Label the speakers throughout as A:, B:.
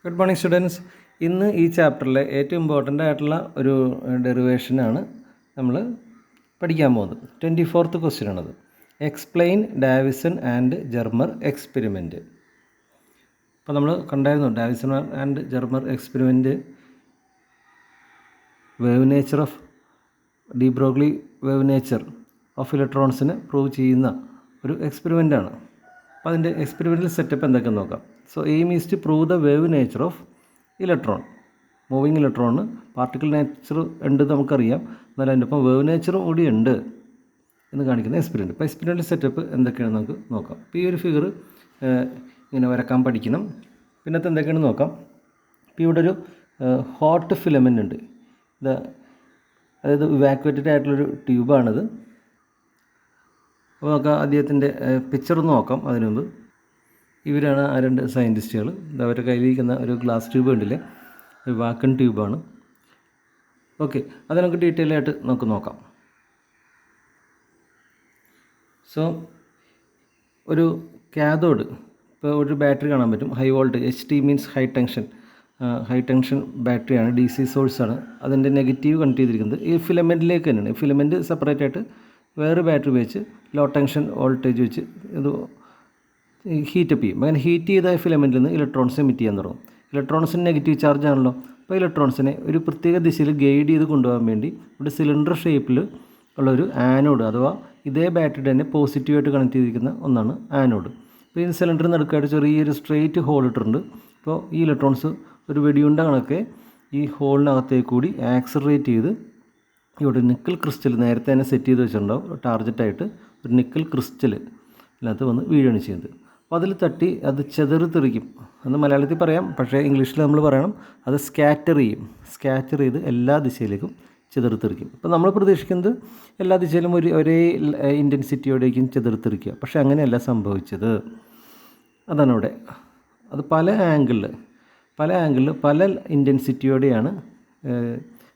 A: Good morning students. ഇന്ന് ഈ ചാപ്റ്ററിലെ ഏറ്റവും ഇമ്പോർട്ടൻ്റ് ആയിട്ടുള്ള ഒരു ഡെറിവേഷനാണ് നമ്മൾ പഠിക്കാൻ പോകുന്നത്. 24th ക്വസ്റ്റ്യൻ ആണത്. Explain Davisson and Germer experiment. അപ്പോൾ നമ്മൾ കണ്ടായിരുന്നു Davisson and Germer experiment wave nature of de Broglie wave nature of ഇലക്ട്രോൺസിനെ പ്രൂവ് ചെയ്യുന്ന ഒരു എക്സ്പെരിമെൻ്റാണ്. അപ്പോൾ അതിൻ്റെ എക്സ്പെരിമെൻ്റൽ സെറ്റപ്പ് എന്തൊക്കെയെന്ന് നോക്കാം. So aim is to prove the wave nature of electron. Moving ഇലക്ട്രോണിന് പാർട്ടിക്കിൾ നേച്ചർ ഉണ്ട് നമുക്കറിയാം, എന്നാലും അതിൻ്റെ ഒപ്പം വേവ് നേച്ചറും കൂടി ഉണ്ട് എന്ന് കാണിക്കുന്ന എക്സ്പെരിമെൻറ്റ്. അപ്പോൾ എക്സ്പെരിമെൻ്റൽ സെറ്റപ്പ് എന്തൊക്കെയാണെന്ന് നമുക്ക് നോക്കാം. അപ്പോൾ ഈ ഒരു ഫിഗർ ഇങ്ങനെ വരക്കാൻ പഠിക്കണം. പിന്നത്തെ എന്തൊക്കെയാണെന്ന് നോക്കാം. ഇപ്പോൾ ഇവിടെ ഒരു ഹോട്ട് ഫിലമെൻ്റ് ഉണ്ട്. അതായത് ഇവാക്വേറ്റഡ് ആയിട്ടുള്ളൊരു ട്യൂബാണിത്. അപ്പോൾ നമുക്ക് അദ്ദേഹത്തിൻ്റെ പിക്ചർ ഒന്ന് നോക്കാം. അതിനു മുമ്പ് ഇവരാണ് ആ രണ്ട് സയൻറ്റിസ്റ്റുകൾ. അവരുടെ കയ്യിലിരിക്കുന്ന ഒരു ഗ്ലാസ് ട്യൂബ് ഉണ്ടല്ലേ, ഒരു വാക്കൺ ട്യൂബാണ്. ഓക്കെ, അത് നമുക്ക് ഡീറ്റെയിൽ ആയിട്ട് നമുക്ക് നോക്കാം. സോ ഒരു കാഥോഡ്, ഇപ്പോൾ ഒരു ബാറ്ററി കാണാൻ പറ്റും, high voltage, HT means high tension ബാറ്ററിയാണ്, DC സോഴ്സാണ്. അതിൻ്റെ നെഗറ്റീവ് കണക്ട് ചെയ്തിരിക്കുന്നത് ഈ ഫിലമെൻറ്റിലേക്ക് തന്നെയാണ്. ഫിലമെൻറ്റ് സെപ്പറേറ്റ് ആയിട്ട് വേറെ ബാറ്ററി വെച്ച് ലോ ടെൻഷൻ വോൾട്ടേജ് വെച്ച് ഇത് ഹീറ്റപ്പ് ചെയ്യും. അങ്ങനെ ഹീറ്റ് ചെയ്ത ഫിലമെൻറ്റിൽ നിന്ന് ഇലക്ട്രോൺസ് എമിറ്റ് ചെയ്യാൻ തുടങ്ങും. ഇലക്ട്രോൺസിന് നെഗറ്റീവ് ചാർജ് ആണല്ലോ. അപ്പോൾ ഇലക്ട്രോൺസിനെ ഒരു പ്രത്യേക ദിശയിൽ ഗൈഡ് ചെയ്ത് കൊണ്ടുപോകാൻ വേണ്ടി ഒരു സിലിണ്ടർ ഷേപ്പിൽ ഉള്ളൊരു ആനോഡ്, അഥവാ ഇതേ ബാറ്ററി തന്നെ പോസിറ്റീവായിട്ട് കണക്ട് ചെയ്തിരിക്കുന്ന ഒന്നാണ് ആനോഡ്. അപ്പോൾ ഈ സിലിണ്ടറിന് നടുക്കായിട്ട് ചെറിയൊരു സ്ട്രെയിറ്റ് ഹോൾ ഇട്ടിട്ടുണ്ട്. അപ്പോൾ ഈ ഇലക്ട്രോൺസ് ഒരു വെടിയുണ്ട കണക്കെ ഈ ഹോളിനകത്തേക്ക് കൂടി ആക്സലറേറ്റ് ചെയ്ത് ഇവിടെ നിക്കൽ ക്രിസ്റ്റൽ നേരത്തെ തന്നെ സെറ്റ് ചെയ്ത് വെച്ചിട്ടുണ്ടാവും ടാർഗറ്റായിട്ട്. ഒരു നിക്കൽ ക്രിസ്റ്റൽ അതിനകത്ത് വന്ന് വീഴുകയാണ് ചെയ്യുന്നത്. അപ്പോൾ അതിൽ തട്ടി അത് ചെതറിത്തെറിക്കും എന്ന് മലയാളത്തിൽ പറയാം, പക്ഷേ ഇംഗ്ലീഷിൽ നമ്മൾ പറയണം അത് സ്കാറ്റർ ചെയ്ത് എല്ലാ ദിശയിലേക്കും ചെതറിത്തെറിക്കും. ഇപ്പോൾ നമ്മൾ പ്രതീക്ഷിക്കുന്നത് എല്ലാ ദിശയിലും ഒരേ ഇൻറ്റൻസിറ്റിയോടേക്കും ചെതറിത്തെറിക്കുക, പക്ഷേ അങ്ങനെയല്ല സംഭവിച്ചത്. അതാണ് ഇവിടെ. അത് പല ആംഗിളിൽ പല ഇൻറ്റൻസിറ്റിയോടെയാണ്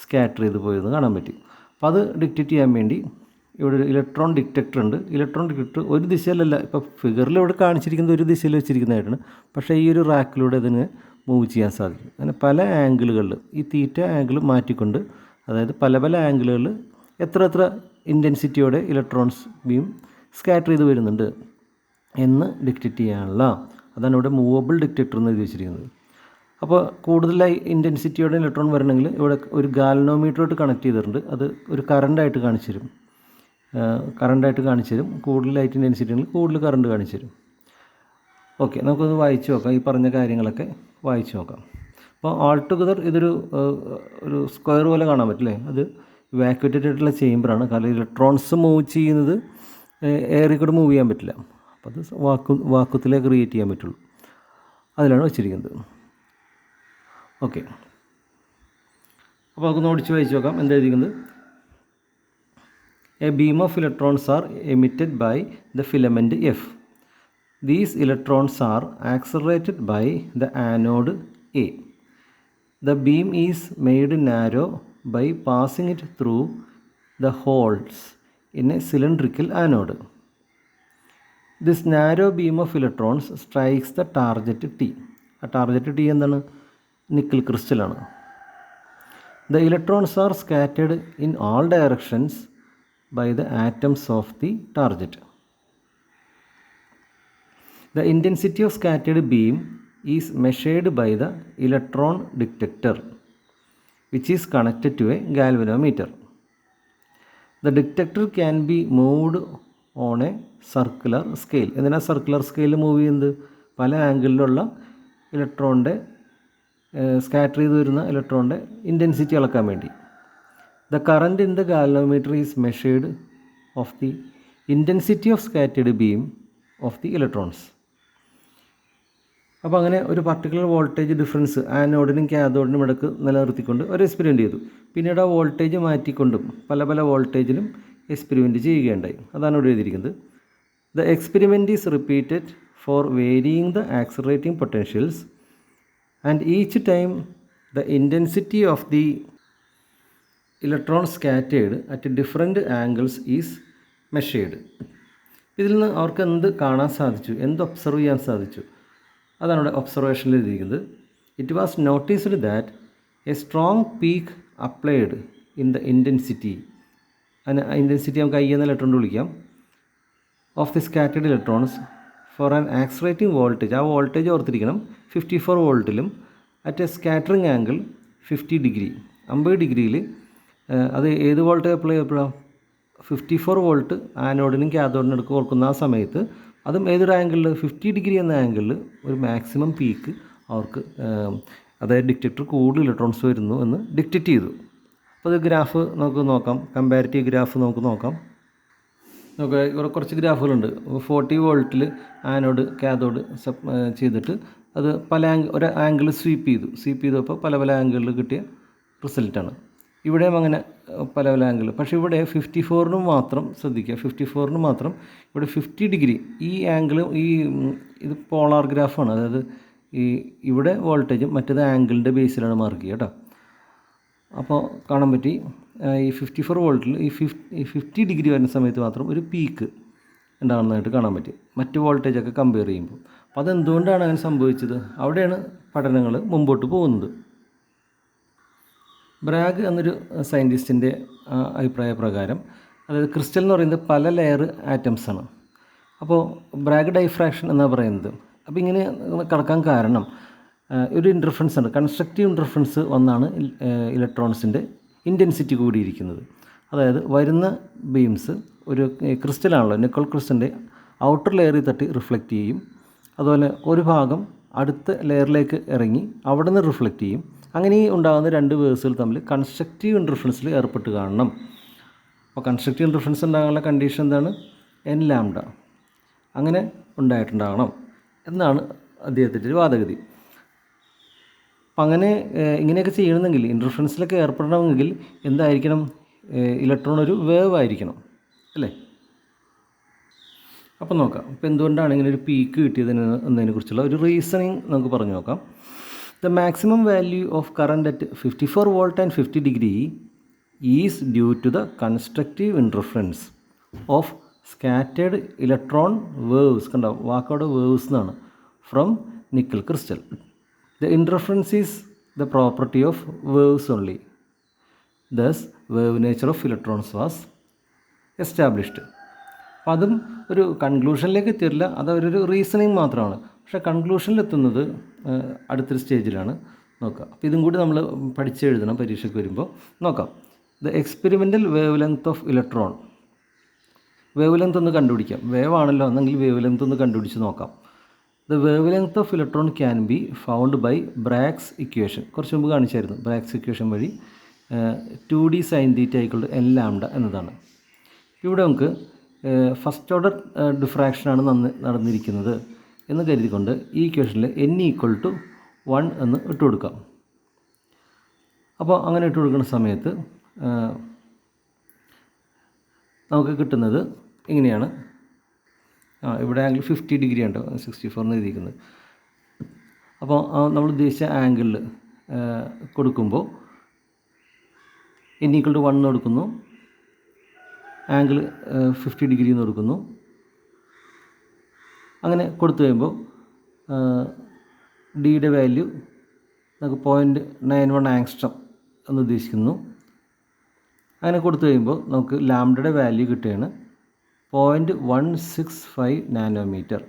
A: സ്കാറ്റർ ചെയ്ത് പോയതെന്ന് കാണാൻ പറ്റി. അപ്പോൾ അത് ഡിറ്റക്റ്റ് ചെയ്യാൻ വേണ്ടി ഇവിടെ ഒരു ഇലക്ട്രോൺ ഡിറ്റക്ടർ ഉണ്ട്. ഇലക്ട്രോൺ ഡിറ്റക്ടർ ഒരു ദിശയിലല്ല, ഇപ്പോൾ ഫിഗറിൽ ഇവിടെ കാണിച്ചിരിക്കുന്നത് ഒരു ദിശയിൽ വെച്ചിരിക്കുന്നതായിട്ടാണ്, പക്ഷേ ഈ ഒരു റാക്കിലൂടെ അതിന് മൂവ് ചെയ്യാൻ സാധിക്കും. അങ്ങനെ പല ആംഗിളുകളിൽ ഈ തീറ്റ ആംഗിൾ മാറ്റിക്കൊണ്ട്, അതായത് പല ആംഗിളുകളിൽ എത്ര ഇൻറ്റൻസിറ്റിയോടെ ഇലക്ട്രോൺസ് ബീം സ്കാറ്റർ ചെയ്ത് വരുന്നുണ്ട് എന്ന് ഡിറ്റക്റ്റ് ചെയ്യാനുള്ള, അതാണ് ഇവിടെ മൂവബിൾ ഡിറ്റക്ടർ എന്ന് എഴുതി വെച്ചിരിക്കുന്നത്. അപ്പോൾ കൂടുതലായി ഇൻറ്റൻസിറ്റിയോടെ ഇലക്ട്രോൺ വരണമെങ്കിൽ ഇവിടെ ഒരു ഗാൽവനോമീറ്ററോട്ട് കണക്ട് ചെയ്തിട്ടുണ്ട്. അത് ഒരു കറണ്ടായിട്ട് കാണിച്ചു തരും. കൂടുതൽ ലൈറ്റ് ഇൻറ്റൻസിറ്റി ആണെങ്കിൽ കൂടുതൽ കറണ്ട് കാണിച്ചു തരും. ഓക്കെ, നമുക്കത് വായിച്ച് നോക്കാം. ഈ പറഞ്ഞ കാര്യങ്ങളൊക്കെ വായിച്ച് നോക്കാം. അപ്പോൾ ആൾ ടുഗദർ ഇതൊരു സ്ക്വയർ പോലെ കാണാൻ പറ്റില്ലേ. അത് വാക്യൂറ്റഡ് ആയിട്ടുള്ള ചേമ്പറാണ്. കാരണം ഇലക്ട്രോൺസ് മൂവ് ചെയ്യുന്നത് എയറിൽ കൂടെ മൂവ് ചെയ്യാൻ പറ്റില്ല. അപ്പോൾ അത് വാക്വത്തിലേ ക്രിയേറ്റ് ചെയ്യാൻ പറ്റുള്ളൂ. അതിലാണ് വെച്ചിരിക്കുന്നത്. ഓക്കെ, അപ്പോൾ നമുക്കൊന്ന് ഓടിച്ച് വായിച്ച് നോക്കാം എന്താ എഴുതിയിരിക്കുന്നത്. A beam of electrons are emitted by the filament F. These electrons are accelerated by the anode A. The beam is made narrow by passing it through the holes in a cylindrical anode. This narrow beam of electrons strikes the target T. ആ target T എന്താണ്? Nickel ക്രിസ്റ്റലാണ്. The electrons are scattered in all directions by the atoms of the target. The intensity of scattered beam is measured by the electron detector, which is connected to a galvanometer. The detector can be moved on a circular scale. എന്തിനാ circular scale move ചെയ്യുന്നത്? പല ആംഗിളിലുള്ള ഇലക്ട്രോണിൻ്റെ scatter ചെയ്ത് വരുന്ന ഇലക്ട്രോണിൻ്റെ intensity അളക്കാൻ വേണ്ടി. The current in the galvanometer is measured of the intensity of scattered beam of the electrons. അപ്പോൾ അങ്ങനെ ഒരു പർട്ടിക്കുലർ വോൾട്ടേജ് ഡിഫറൻസ് ആനോഡിനും കാഥോഡിനും ഇടയ്ക്ക് നിലനിർത്തിക്കൊണ്ട് ഒരു എക്സ്പെരിമെൻറ്റ് ചെയ്തു. പിന്നീട് ആ വോൾട്ടേജ് മാറ്റിക്കൊണ്ടും പല വോൾട്ടേജിലും എക്സ്പെരിമെൻറ്റ് ചെയ്യുകയുണ്ടായി. അതാണ് ഇവിടെ എഴുതിയിരിക്കുന്നത്. The experiment is repeated for varying the accelerating potentials, and each time the intensity of the electrons scattered at different angles is measured. ഇതിൽ നിന്ന് അവർക്ക് എന്ത് കാണാൻ സാധിച്ചു, എന്ത് ഒബ്സർവ് ചെയ്യാൻ സാധിച്ചു, അതാണ് ഇവിടെ ഒബ്സർവേഷനിൽ എഴുതിയിരിക്കുന്നത്. It was noticed that a strong peak applied in the intensity, and intensity നമുക്ക് I എന്ന ലെറ്റർ കൊണ്ട് വിളിക്കാം, of the scattered electrons for an accelerating voltage. ആ വോൾട്ടേജ് ഓർത്തിരിക്കണം 54 വോൾട്ടിലും at a scattering angle 50 degree, 50 ഡിഗ്രിയിൽ. അത് ഏത് വോൾട്ടേജ് അപ്ലൈ ചെയ്യപ്പോഴാണ്? 54 വോൾട്ട് ആനോഡിനും ക്യാഥോഡിനും എടുക്കുക ഓർക്കുന്ന ആ സമയത്ത്, അതും ഏതൊരു ആംഗിളിൽ, 50 ഡിഗ്രി എന്ന ആംഗിളിൽ ഒരു മാക്സിമം പീക്ക് അവർക്ക്, അതായത് ഡിറ്റക്ടർ കൂടുതൽ ഇലക്ട്രോൺസ് വരുന്നു എന്ന് ഡിറ്റക്റ്റ് ചെയ്തു. അപ്പോൾ അത് ഗ്രാഫ് നമുക്ക് നോക്കാം, കമ്പാരിറ്റീവ് ഗ്രാഫ് നമുക്ക് നോക്കാം. നമുക്ക് ഇവിടെ കുറച്ച് ഗ്രാഫുകളുണ്ട്. 40 വോൾട്ടിൽ ആനോഡ് ക്യാഥോഡ് ചെയ്തിട്ട് അത് പല ഒരു ആംഗിൾ സ്വീപ്പ് ചെയ്തപ്പോൾ പല പല ആംഗിളിൽ കിട്ടിയ റിസൾട്ടാണ്. ഇവിടെയും അങ്ങനെ പല പല ആംഗിൾ. പക്ഷേ ഇവിടെ 54 മാത്രം ശ്രദ്ധിക്കുക, 54 മാത്രം ഇവിടെ 50 ഡിഗ്രി ഈ ആംഗിൾ, ഇത് പോളാർ ഗ്രാഫാണ്. അതായത് ഇവിടെ വോൾട്ടേജും മറ്റേത് ആംഗിളിൻ്റെ ബേസിലാണ് മാർക്ക് ചെയ്യുക കേട്ടോ. അപ്പോൾ കാണാൻ പറ്റി ഈ 54 വോൾട്ടിൽ ഈ 50 ഡിഗ്രി വരുന്ന സമയത്ത് മാത്രം ഒരു പീക്ക് ഉണ്ടാകുന്നതായിട്ട് കാണാൻ പറ്റി മറ്റ് വോൾട്ടേജൊക്കെ കമ്പയർ ചെയ്യുമ്പോൾ. അപ്പോൾ അതെന്തുകൊണ്ടാണ് അങ്ങനെ സംഭവിച്ചത്? അവിടെയാണ് പഠനങ്ങൾ മുമ്പോട്ട് പോകുന്നത്. ബ്രാഗ് എന്നൊരു സയൻറ്റിസ്റ്റിൻ്റെ അഭിപ്രായ പ്രകാരം, അതായത് ക്രിസ്റ്റൽ എന്ന് പറയുന്നത് പല ലെയർ ആറ്റംസാണ്. അപ്പോൾ ബ്രാഗ് ഡൈഫ്രാക്ഷൻ എന്നാണ് പറയുന്നത്. അപ്പോൾ ഇങ്ങനെ കടക്കാൻ കാരണം ഒരു ഇൻ്റർഫറൻസ് ഉണ്ട്, കൺസ്ട്രക്റ്റീവ് ഇൻ്റർഫറൻസ് വന്നാണ് ഇലക്ട്രോൺസിൻ്റെ ഇൻറ്റൻസിറ്റി കൂടിയിരിക്കുന്നത്. അതായത് വരുന്ന ബീംസ് ഒരു ക്രിസ്റ്റലാണല്ലോ, നിക്കൽ ക്രിസ്റ്റലിൻ്റെ ഔട്ടർ ലെയറിൽ തട്ടി റിഫ്ലക്റ്റ് ചെയ്യും. അതുപോലെ ഒരു ഭാഗം അടുത്ത ലെയറിലേക്ക് ഇറങ്ങി അവിടെ നിന്ന് റിഫ്ലക്റ്റ് ചെയ്യും. അങ്ങനെ ഈ ഉണ്ടാകുന്ന രണ്ട് വേവ്സുകൾ തമ്മിൽ കൺസ്ട്രക്റ്റീവ് ഇൻ്റർഫറൻസിൽ ഏർപ്പെട്ട് കാണണം. അപ്പോൾ കൺസ്ട്രക്റ്റീവ് ഇൻ്റർഫറൻസ് ഉണ്ടാകാനുള്ള കണ്ടീഷൻ എന്താണ്? n ലാംഡ അങ്ങനെ ഉണ്ടായിട്ടുണ്ടാകണം എന്നാണ് അദ്ദേഹത്തിൻ്റെ ഒരു വാദഗതി. അപ്പം അങ്ങനെ ഇങ്ങനെയൊക്കെ ചെയ്യണമെങ്കിൽ, ഇൻ്റർഫറൻസിലൊക്കെ ഏർപ്പെടണമെങ്കിൽ എന്തായിരിക്കണം? ഇലക്ട്രോൺ ഒരു വേവ് ആയിരിക്കണം, അല്ലേ? അപ്പം നോക്കാം, ഇപ്പോൾ എന്തുകൊണ്ടാണ് ഇങ്ങനെ ഒരു പീക്ക് കിട്ടിയത് എന്നതിനെക്കുറിച്ചുള്ള ഒരു റീസണിങ് നമുക്ക് പറഞ്ഞു നോക്കാം. The maximum value of current at 54 volt and 50 degree is due to the constructive interference of scattered electron waves. കണ്ടോ, വാക്കോടെ വേവ്സ് എന്നാണ്, from nickel crystal. The interference is the property of waves only. Thus, wave nature of electrons was established. അപ്പോൾ അതും ഒരു കൺക്ലൂഷനിലേക്ക് എത്തിയില്ല, അതൊരു reasoning മാത്രമാണ്. പക്ഷേ കൺക്ലൂഷനിലെത്തുന്നത് അടുത്തൊരു സ്റ്റേജിലാണ്. നോക്കാം. അപ്പോൾ ഇതും കൂടി നമ്മൾ പഠിച്ചെഴുതണം പരീക്ഷയ്ക്ക് വരുമ്പോൾ. നോക്കാം. The experimental wave length of electron. Wave length ഒന്ന് കണ്ടുപിടിക്കാം. വേവ് ആണല്ലോ, എന്നെങ്കിൽ വേവ് ലെങ്ത് ഒന്ന് കണ്ടുപിടിച്ച് നോക്കാം. The wavelength of electron can be found by Bragg's equation. കുറച്ച് മുമ്പ് കാണിച്ചായിരുന്നു. ബ്രാഗ്സ് ഇക്വേഷൻ വഴി 2D sin θ = n ലാംഡ എന്നതാണ്. ഇവിടെ നമുക്ക് ഫസ്റ്റ് ഓർഡർ ഡിഫ്രാക്ഷനാണ് നടന്നിരിക്കുന്നത് എന്ന് കരുതിക്കൊണ്ട് ഈ ഇക്വേഷനിൽ n = 1 എന്ന് ഇട്ട് കൊടുക്കാം. അപ്പോൾ അങ്ങനെ ഇട്ട് കൊടുക്കുന്ന സമയത്ത് നമുക്ക് കിട്ടുന്നത് ഇങ്ങനെയാണ്. ഇവിടെ ആംഗിൾ 50 ഡിഗ്രി ഉണ്ട്, 64 എന്ന് എഴുതിയിരിക്കുന്നത്. അപ്പോൾ നമ്മൾ ഉദ്ദേശിച്ച ആംഗിളിൽ കൊടുക്കുമ്പോൾ n = 1 എന്ന് കൊടുക്കുന്നു, ആംഗിൾ 50 ഡിഗ്രി എന്ന് കൊടുക്കുന്നു. അങ്ങനെ കൊടുത്തു കഴിയുമ്പോൾ ഡിയുടെ വാല്യൂ നമുക്ക് 0.91 ആങ്സ്ട്രം എന്ന് ഉദ്ദേശിക്കുന്നു. അങ്ങനെ കൊടുത്തു കഴിയുമ്പോൾ നമുക്ക് ലാംഡയുടെ വാല്യൂ കിട്ടുകയാണ് 0.165 നാനോമീറ്റർ.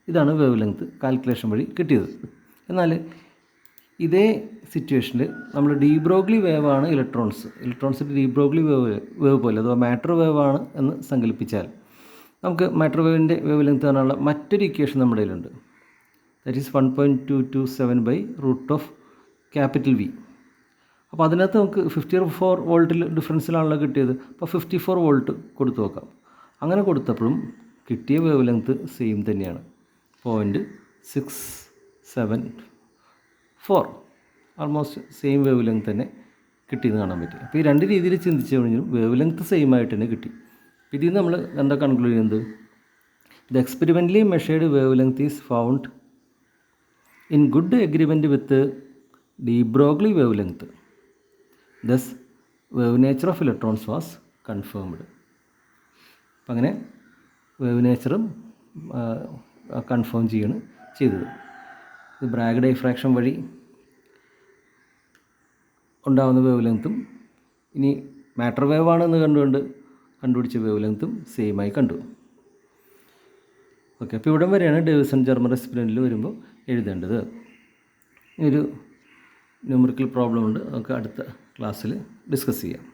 A: ഇതാണ് വേവ് ലെങ്ത് കാൽക്കുലേഷൻ വഴി കിട്ടിയത്. എന്നാൽ ഇതേ സിറ്റുവേഷനിൽ നമ്മൾ ഡി ബ്രോഗ്ലി വേവാണ് ഇലക്ട്രോൺസിൻ്റെ ഡി ബ്രോഗ്ലി വേവ് പോലെ, അഥവാ മാറ്റർ വേവാണ് എന്ന് സങ്കല്പിച്ചാൽ നമുക്ക് മാറ്റർ വേവിൻ്റെ വേവ് ലെങ്ത് കാണാനുള്ള മറ്റൊരു ഇക്വേഷൻ നമ്മുടെ കയ്യിലുണ്ട്. That is 1.227/√V. അപ്പോൾ അതിനകത്ത് നമുക്ക് 54 വോൾട്ടിൽ ഡിഫറൻസിലാണല്ലോ കിട്ടിയത്. അപ്പോൾ 54 വോൾട്ട് കൊടുത്തു നോക്കാം. അങ്ങനെ കൊടുത്തപ്പോഴും കിട്ടിയ വേവ് ലെങ്ത് സെയിം തന്നെയാണ്, 0.674. ആൾമോസ്റ്റ് സെയിം വേവ് ലെങ്ത് തന്നെ കിട്ടിയെന്ന് കാണാൻ പറ്റി. അപ്പോൾ ഈ രണ്ട് രീതിയിൽ ചിന്തിച്ചു കഴിഞ്ഞാലും വേവ് ലെങ്ത് സെയിം ആയിട്ട് തന്നെ കിട്ടി. ഇതിൽ നിന്ന് നമ്മൾ എന്താ കൺക്ലൂഡ് ചെയ്യുന്നത്? The experimentally measured wave length is found in good agreement with de Broglie wave length. Thus wave nature of electrons was confirmed. അപ്പം അങ്ങനെ വേവ് നേച്ചറും കൺഫേം ചെയ്യാണ് ചെയ്തത്. ഇത് ബ്രാഗ് ഡൈഫ്രാക്ഷൻ വഴി ഉണ്ടാകുന്ന വേവ് ലെങ്ത്തും ഇനി മാറ്റർ വേവ് ആണെന്ന് കണ്ടുപിടിച്ച വേവ് ലെങ്ത്തും സെയിമായി കണ്ടു. ഓക്കെ, അപ്പോൾ ഇവിടം വരെയാണ് ഡേവിസൺ ജർമർ എക്സ്പെരിമെൻറ്റിൽ വരുമ്പോൾ എഴുതേണ്ടത്. ഒരു ന്യൂമറിക്കൽ പ്രോബ്ലം ഉണ്ട്, നമുക്ക് അടുത്ത ക്ലാസ്സിൽ ഡിസ്കസ് ചെയ്യാം.